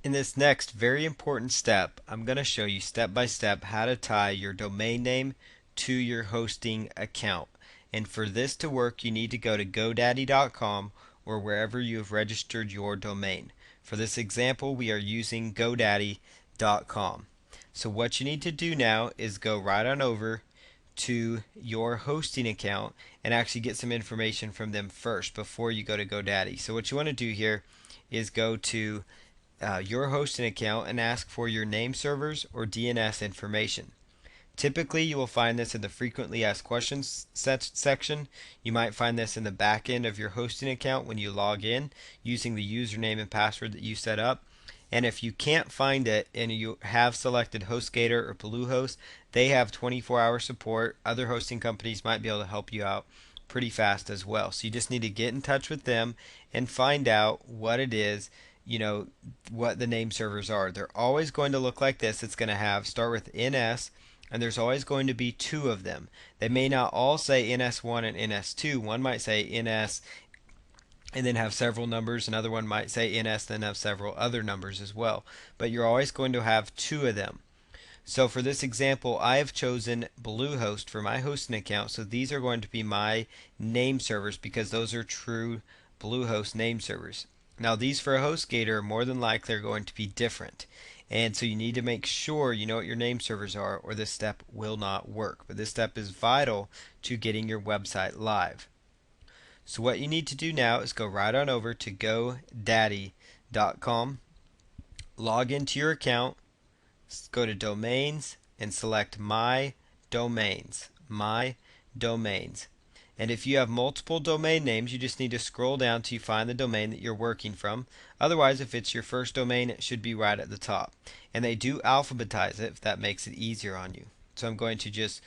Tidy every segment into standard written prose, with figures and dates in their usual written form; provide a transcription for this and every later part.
In this next very important step, I'm going to show you step by step how to tie your domain name to your hosting account. And for this to work, you need to go to GoDaddy.com or wherever you have registered your domain. For this example, we are using GoDaddy.com. So what you need to do now is go right on over to your hosting account and actually get some information from them first before you go to GoDaddy. So what you want to do here is go to your hosting account and ask for your name servers or DNS information. Typically, you will find this in the frequently asked questions section. You might find this in the back end of your hosting account when you log in using the username and password that you set up. And if you can't find it and you have selected HostGator or Bluehost, they have 24-hour support. Other hosting companies might be able to help you out pretty fast as well. So you just need to get in touch with them and find out what it is, what the name servers are. They're always going to look like this. It's going to start with NS, and there's always going to be two of them. They may not all say NS1 and NS2. One might say NS and then have several numbers. Another one might say NS then have several other numbers as well. But you're always going to have two of them. So for this example, I have chosen Bluehost for my hosting account. So these are going to be my name servers because those are true Bluehost name servers. Now these for a HostGator are more than likely are going to be different. And so you need to make sure you know what your name servers are or this step will not work. But this step is vital to getting your website live. So what you need to do now is go right on over to GoDaddy.com, log into your account, go to Domains and select My Domains. My Domains. And if you have multiple domain names, you just need to scroll down till you find the domain that you're working from. Otherwise, if it's your first domain, it should be right at the top. And they do alphabetize it if that makes it easier on you. So I'm going to just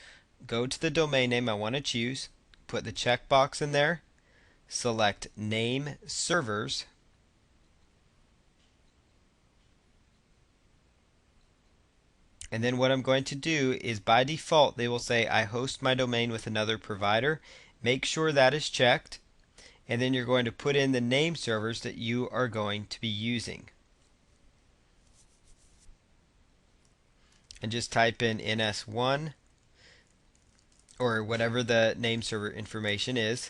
go to the domain name I want to choose, put the checkbox in there, select Nameservers, and then what I'm going to do is by default they will say I host my domain with another provider. Make sure that is checked, and then you're going to put in the name servers that you are going to be using. And just type in NS1 or whatever the name server information is.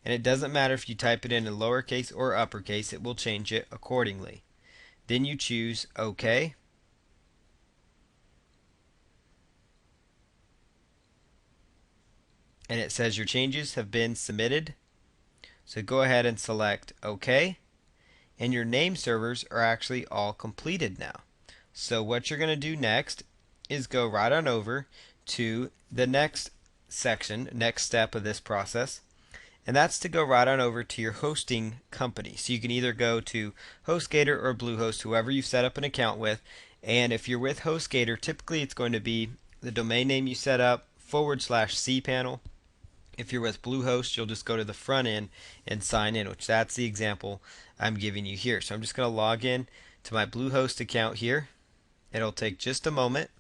And it doesn't matter if you type it in lowercase or uppercase, it will change it accordingly. Then you choose OK. And it says your changes have been submitted. So go ahead and select OK. And your name servers are actually all completed now. So what you're going to do next is go right on over to the next section, next step of this process. And that's to go right on over to your hosting company. So you can either go to HostGator or Bluehost, whoever you've set up an account with. And if you're with HostGator, typically it's going to be the domain name you set up /cpanel. If you're with Bluehost, you'll just go to the front end and sign in, which that's the example I'm giving you here. So I'm just going to log in to my Bluehost account here. It'll take just a moment.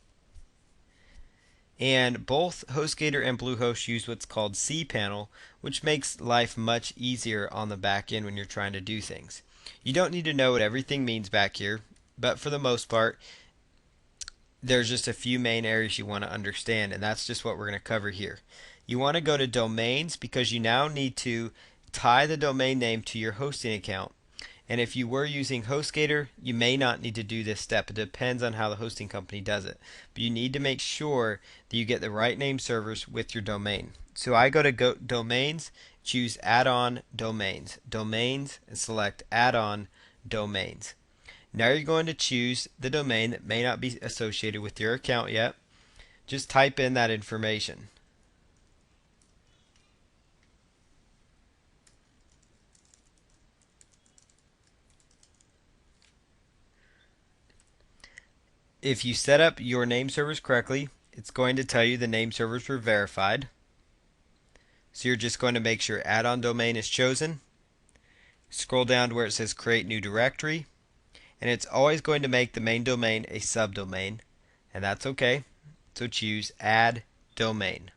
And both HostGator and Bluehost use what's called cPanel, which makes life much easier on the back end when you're trying to do things. You don't need to know what everything means back here, but for the most part, there's just a few main areas you want to understand, and that's just what we're going to cover here. You want to go to Domains because you now need to tie the domain name to your hosting account. And if you were using HostGator, you may not need to do this step. It depends on how the hosting company does it. But you need to make sure that you get the right name servers with your domain. So I go to Domains, choose Add-on Domains. Domains, and select Add-on Domains. Now you're going to choose the domain that may not be associated with your account yet. Just type in that information. If you set up your name servers correctly, it's going to tell you the name servers were verified. So you're just going to make sure add-on domain is chosen. Scroll down to where it says create new directory. And it's always going to make the main domain a subdomain. And that's okay. So choose add domain.